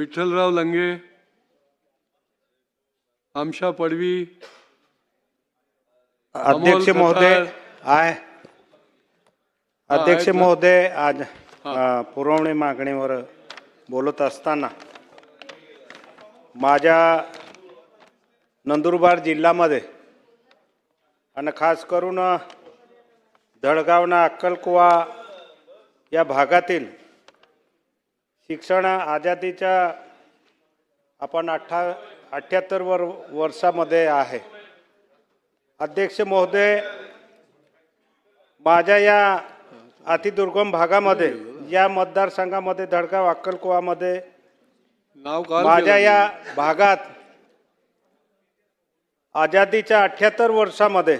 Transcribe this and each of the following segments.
विठ्ठलराव लंगे, आमशा पडवी, अध्यक्ष महोदय आहे. अध्यक्ष महोदय आज पुरवणी मागणीवर बोलत असताना माझ्या नंदुरबार जिल्ह्यामध्ये आणि खास करून धडगावना अक्कलकुवा या भागातील शिक्षण आजादीच्या आपण 78 वर्षामध्ये आहे. अध्यक्ष महोदय, माझ्या या अतिदुर्गम भागामध्ये या मतदारसंघामध्ये धडगाव अक्कलकुवामध्ये माझ्या या भागात आजादीच्या 78 वर्षामध्ये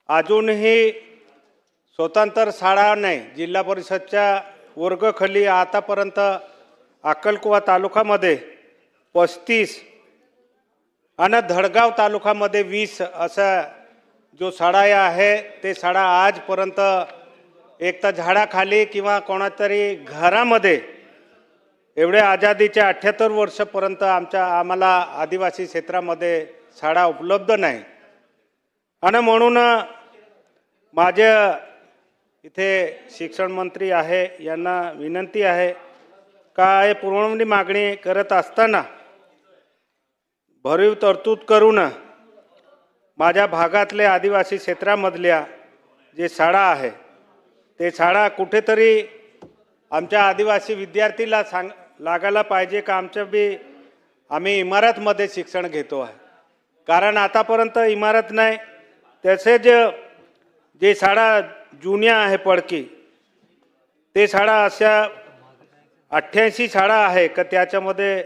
अजूनही स्वतंत्र शाळा नाही. जिल्हा परिषदच्या वर्गखली आतापर्यंत अक्कलकुवा तालुक्यामध्ये 35 आणि धडगाव तालुक्यामध्ये 20 असा जो शाळा आहे ते शाळा आजपर्यंत एक तर झाडाखाली किंवा कोणातरी घरामध्ये एवढ्या आजादीच्या 78 वर्षापर्यंत आम्हाला आदिवासी क्षेत्रामध्ये शाळा उपलब्ध नाही. आणि म्हणून माझे इथे शिक्षण मंत्री आहे यांना विनंती आहे का हे पुरवणी मागणी करत असताना भरीव तरतूद करून माझ्या भागातले आदिवासी क्षेत्रामधल्या जे शाळा आहे ते शाळा कुठेतरी आमच्या आदिवासी विद्यार्थीला लागायला पाहिजे का आम्ही इमारतमध्ये शिक्षण घेतो आहे. कारण आतापर्यंत इमारत नाही. तसेच जे शाळा जुन्या आहे पडकी ते शाळा अशा 88 शाळा आहे का त्याच्यामध्ये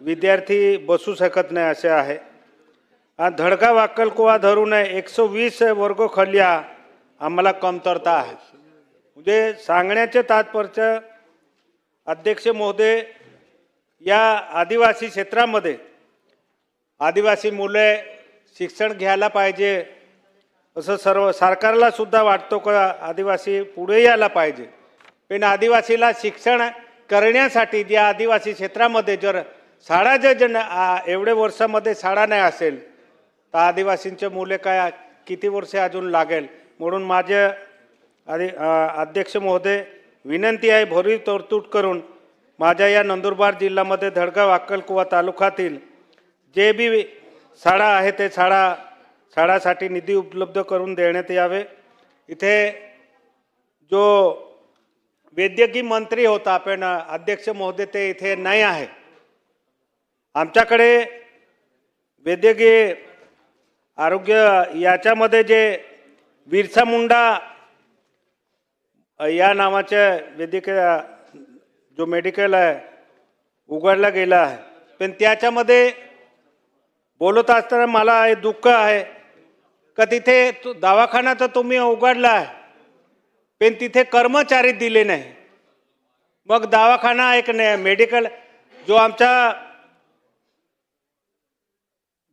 विद्यार्थी बसू शकत नाही असे आहे. आणि धडगाव अक्कलकुवा धरून 120 वर्गखोल्या आम्हाला कमतरता आहे. म्हणजे सांगण्याचे तात्पर्य अध्यक्ष महोदय, या आदिवासी क्षेत्रामध्ये आदिवासी मुले शिक्षण घ्यायला पाहिजे असं सर्व सरकारला सुद्धा वाटतो का आदिवासी पुढे यायला पाहिजे. पण आदिवासीला शिक्षण करण्यासाठी ज्या आदिवासी क्षेत्रामध्ये जर शाळा एवढे वर्षामध्ये शाळा नाही असेल तर आदिवासींचे मुले काय किती वर्षे अजून लागेल. म्हणून माझे अध्यक्ष महोदय विनंती आहे भरीव तरतूद करून माझ्या या नंदुरबार जिल्ह्यामध्ये धडगाव अक्कलकुवा तालुक्यातील जे बी शाळा आहे ते शाळासाठी निधी उपलब्ध करून देण्यात यावे. इथे जो वैद्यकीय मंत्री होता पण अध्यक्ष महोदय ते इथे नाही आहे. आमच्याकडे वैद्यकीय आरोग्य याच्यामध्ये जे बिरसा मुंडा या नावाचे वैद्यकीय जो मेडिकल आहे उघडला गेला आहे. पण त्याच्यामध्ये बोलत असताना मला हे दुःख आहे का तिथे दवाखाना तर तुम्ही उघडला आहे पण तिथे कर्मचारी दिले नाही. मग दवाखाना एक मेडिकल जो आमचा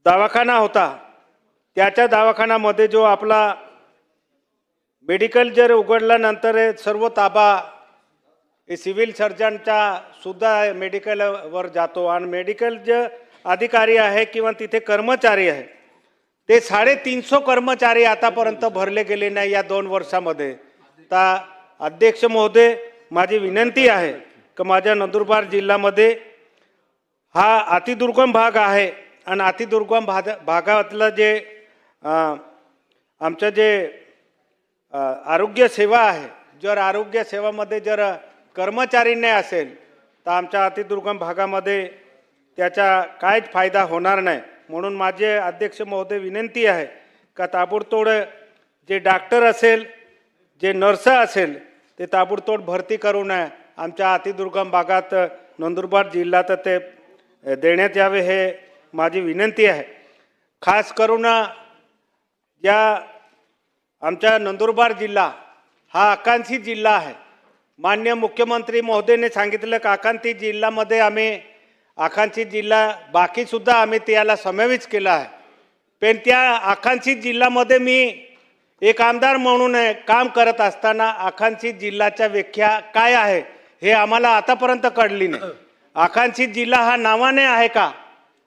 दवाखाना होता त्याच्या दवाखान्यामध्ये जो आपला मेडिकल जर उघडल्यानंतर सर्व ताबा सिव्हिल सर्जनचा सुद्धा मेडिकलवर जातो आणि मेडिकल जे अधिकारी आहे किंवा तिथे कर्मचारी आहे ते 350 कर्मचारी आतापर्यंत भरले गेले नाही या 2 वर्षामध्ये. तर अध्यक्ष महोदय, माझी विनंती आहे की माझ्या नंदुरबार जिल्ह्यामध्ये हा अतिदुर्गम भाग आहे आणि अतिदुर्गम भागातलं जे आमचं जे आरोग्य सेवा आहे जर आरोग्य सेवामध्ये जर कर्मचारी नाही असेल तर आमच्या अतिदुर्गम भागामध्ये त्याचा काहीच फायदा होणार नाही. म्हणून माझे अध्यक्ष महोदय विनंती आहे का ताबडतोड जे डॉक्टर असेल जे नर्स असेल ते ताबडतोड भरती करून आमच्या अतिदुर्गम भागात नंदुरबार जिल्ह्यात ते देण्यात यावे हे माझी विनंती आहे. खास करून या आमच्या नंदुरबार जिल्हा हा आकांक्षित जिल्हा आहे. माननीय मुख्यमंत्री महोदयने सांगितलं की आकांक्षित जिल्ह्यामध्ये आम्ही आकांक्षित जिल्हा बाकीसुद्धा आम्ही त्याला समावेश केला आहे. पण त्या आकांक्षित जिल्ह्यामध्ये मी एक आमदार म्हणून काम करत असताना आकांक्षित जिल्ह्याच्या व्याख्या काय आहे हे आम्हाला आतापर्यंत कळली नाही. आकांक्षित जिल्हा हा नावाने आहे का?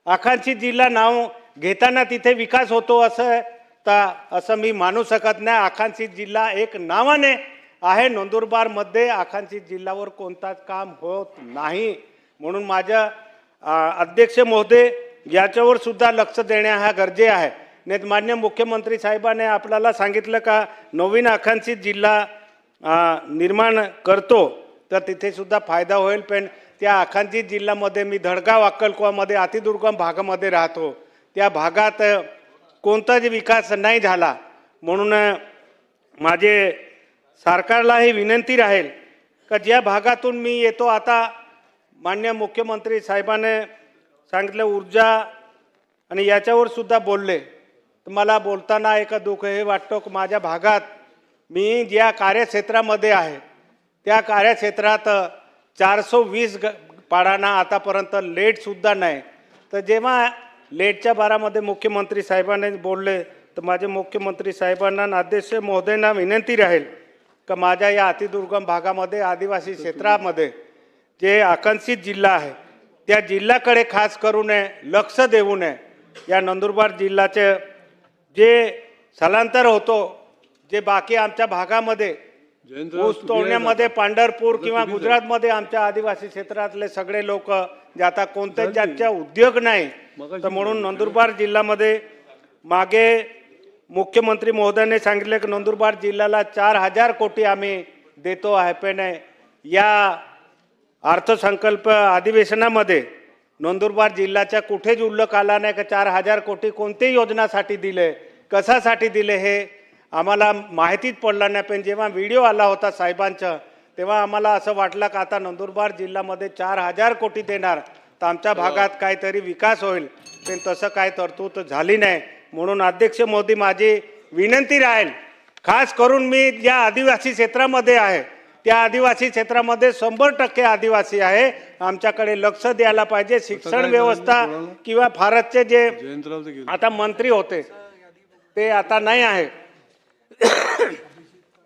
आकांक्षित जिल्हा नाव घेताना तिथे विकास होतो असं मी मानू शकत नाही. आकांक्षित जिल्हा एक नावाने आहे. नंदुरबारमध्ये आकांक्षित जिल्ह्यावर कोणताच काम होत नाही. म्हणून माझ्या अध्यक्ष महोदय याच्यावर सुद्धा लक्ष देणे हा गरजे आहे. नाही माननीय मुख्यमंत्री साहेबांनी आपल्याला सांगितलं का नवीन आकांक्षित जिल्हा निर्माण करतो तर तिथे सुद्धा फायदा होईल. पण त्या आकांक्षित जिल्ह्यामध्ये मी धडगाव अक्कलकोवामध्ये अतिदुर्गम भागामध्ये राहतो. त्या भागात कोणताच विकास नाही झाला. म्हणून माझे सरकारला ही विनंती राहील का ज्या भागातून मी येतो, आता माननीय मुख्यमंत्री साहेबांनी सांगितलं ऊर्जा आणि याच्यावर सुद्धा बोलले, तर मला बोलताना एक दुःख हे वाटतो की माझ्या भागात मी ज्या कार्यक्षेत्रामध्ये आहे त्या कार्यक्षेत्रात 420 पाडांना आतापर्यंत लेटसुद्धा नाही. तर जेव्हा लेटच्या बारामध्ये मुख्यमंत्री साहेबांनी बोलले तर माझे मुख्यमंत्री साहेबांना आणि अध्यक्ष महोदयांना विनंती राहील का माझ्या या अतिदुर्गम भागामध्ये आदिवासी क्षेत्रामध्ये जे आकांक्षित जिल्हा आहे त्या जिल्ह्याकडे खास करून लक्ष देऊ नये. या नंदुरबार जिल्ह्याचे जे स्थलांतर होतो, जे बाकी आमच्या भागामध्ये ऊस तोडण्यामध्ये पंढरपूर किंवा गुजरातमध्ये आमच्या आदिवासी क्षेत्रातले सगळे लोक जातात, कोणत्याच जातचा उद्योग नाही. तर म्हणून नंदुरबार जिल्ह्यामध्ये मागे मुख्यमंत्री महोदयाने सांगितले की नंदुरबार जिल्ह्याला 4000 कोटी आम्ही देतो आहे. पण या अर्थसंकल्प अधिवेशनामध्ये नंदुरबार जिल्ह्याच्या कुठेच उल्लेख आला नाही की 4000 कोटी कोणत्याही योजनासाठी दिले, कशासाठी दिले हे आम्हाला माहितीच पडलं नाही. पण जेव्हा व्हिडिओ आला होता साहेबांचा तेव्हा आम्हाला असं वाटलं की आता नंदुरबार जिल्ह्यामध्ये 4000 कोटी देणार तर आमच्या भागात काहीतरी विकास होईल. पण तसं काय तरतूद झाली नाही. म्हणून अध्यक्ष मोदी माझी विनंती राहील, खास करून मी ज्या आदिवासी क्षेत्रामध्ये आहे त्या आदिवासी क्षेत्रामध्ये 100% आदिवासी आहे, आमच्याकडे लक्ष द्यायला पाहिजे. शिक्षण व्यवस्था किंवा फारसचे जे आता मंत्री होते ते आता नाही आहे.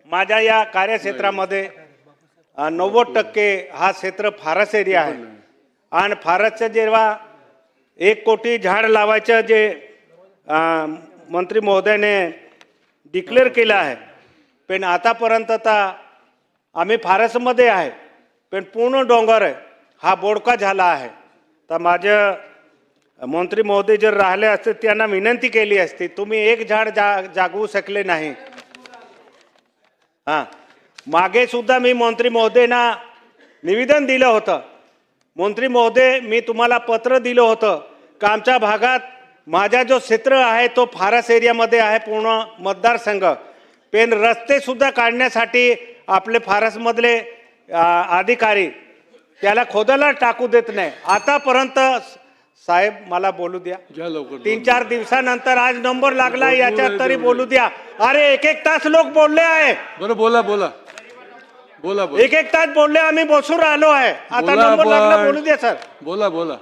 माझ्या या कार्यक्षेत्रामध्ये 90% हा क्षेत्र फारस एरिया आहे. आणि फारसचं जेव्हा 1 कोटी झाड लावायचं जे मंत्री महोदयाने डिक्लेअर केलं आहे, पण आतापर्यंत तर आम्ही फारसमध्ये आहे पण पूर्ण डोंगर आहे हा बोडका झाला आहे. तर माझ्या मंत्री महोदय जर राहिले असते त्यांना विनंती केली असती, तुम्ही एक झाड जागवू शकले नाही. हां, मागे सुद्धा मी मंत्री महोदयांना निवेदन दिलं होतं. मंत्री महोदय, मी तुम्हाला पत्र दिलं होतं का आमच्या भागात माझा जो क्षेत्र आहे तो फारस एरियामध्ये आहे पूर्ण मतदारसंघ, पण रस्ते सुद्धा काढण्यासाठी आपले फारसमधले अधिकारी त्याला खोदायला टाकू देत नाही. आतापर्यंत साहेब मला बोलू द्या, 3-4 दिवसानंतर आज नंबर लागला याच्यात तरी बोलू द्या. अरे 1-1 तास लोक बोलले आहे. बरं बोला बोला बोला. 1-1 तास बोलले, आम्ही बसून राहिलो आहे. आता नंबर लागला, बोलू द्या सर. बोला बोला.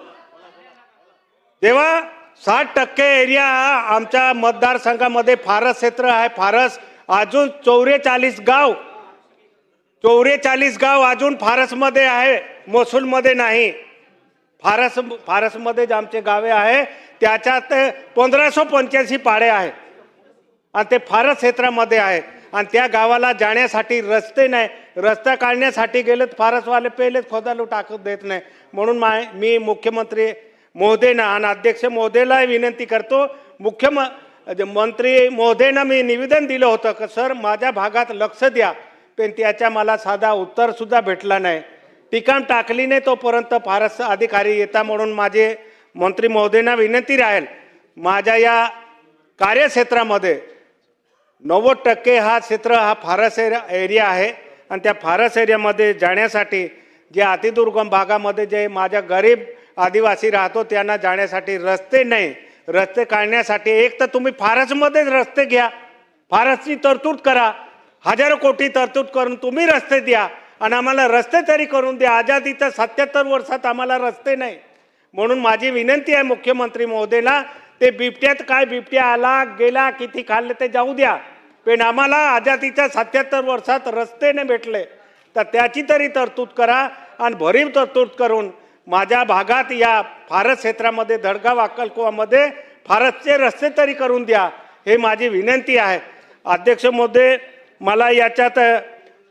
तेव्हा 60% एरिया आमच्या मतदारसंघामध्ये फारस क्षेत्र आहे. फारस अजून 44 गाव अजून फारसमध्ये आहे, महसूलमध्ये नाही. फारसमध्ये जे आमचे गावे आहे त्याच्यात 1585 पाडे आहे आणि ते फारस क्षेत्रामध्ये आहे. आणि त्या गावाला जाण्यासाठी रस्ते नाही. रस्ता काढण्यासाठी गेले तर फारसवाले पहिलेच खोदायला टाकू देत नाही. म्हणून मी मुख्यमंत्री महोदयांना आणि अध्यक्ष महोदयाला विनंती करतो, मंत्री महोदयांना मी निवेदन दिलं होतं की सर माझ्या भागात लक्ष द्या, पण त्याच्या मला साधा उत्तर सुद्धा भेटला नाही. टिकाण टाकली नाही तोपर्यंत फारस अधिकारी येता. म्हणून माझे मंत्री महोदयांना विनंती राहील, माझ्या या कार्यक्षेत्रामध्ये 90% हा क्षेत्र हा फारस एरिया आहे. आणि त्या फारस एरियामध्ये जाण्यासाठी जे अतिदुर्गम भागामध्ये जे माझ्या गरीब आदिवासी राहतो त्यांना जाण्यासाठी रस्ते नाही. रस्ते काढण्यासाठी एक तर तुम्ही फारसमध्येच रस्ते घ्या, फारसची तरतूद करा, 1000 कोटी तरतूद करून तुम्ही रस्ते द्या आणि आम्हाला रस्ते तरी करून द्या. आझादीच्या 77 वर्षात आम्हाला रस्ते नाही. म्हणून माझी विनंती आहे मुख्यमंत्री महोदयला, ते बिबट्यात काय बिबट्या आला गेला किती खाल्ले ते जाऊ द्या, पण आम्हाला आझादीच्या 77 वर्षात रस्ते नाही भेटले तर त्याची तरी तरतूद करा आणि भरीव तरतूद करून माझ्या भागात या फारस क्षेत्रामध्ये धडगाव अक्कलकुवामध्ये फारसचे रस्ते तरी करून द्या, हे माझी विनंती आहे. अध्यक्ष महोदय, मला याच्यात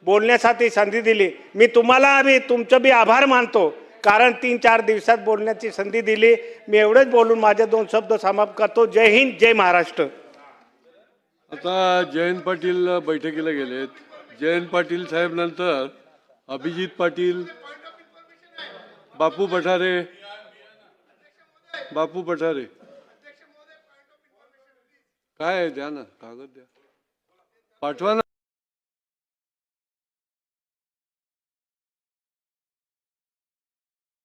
बोलण्यासाठी संधी दिली. मी तुम्हाला तुमचं बी आभार मानतो, कारण 3-4 दिवसात बोलण्याची संधी दिली. मी एवढंच बोलून माझे 2 शब्द समाप्त करतो. जय हिंद, जय महाराष्ट्र. आता जयंत पाटील बैठकीला गेलेत. जयंत पाटील साहेब नंतर अभिजित पाटील, बापू पठारे. काय आहे? द्या ना कागद, द्या, पाठवा ना.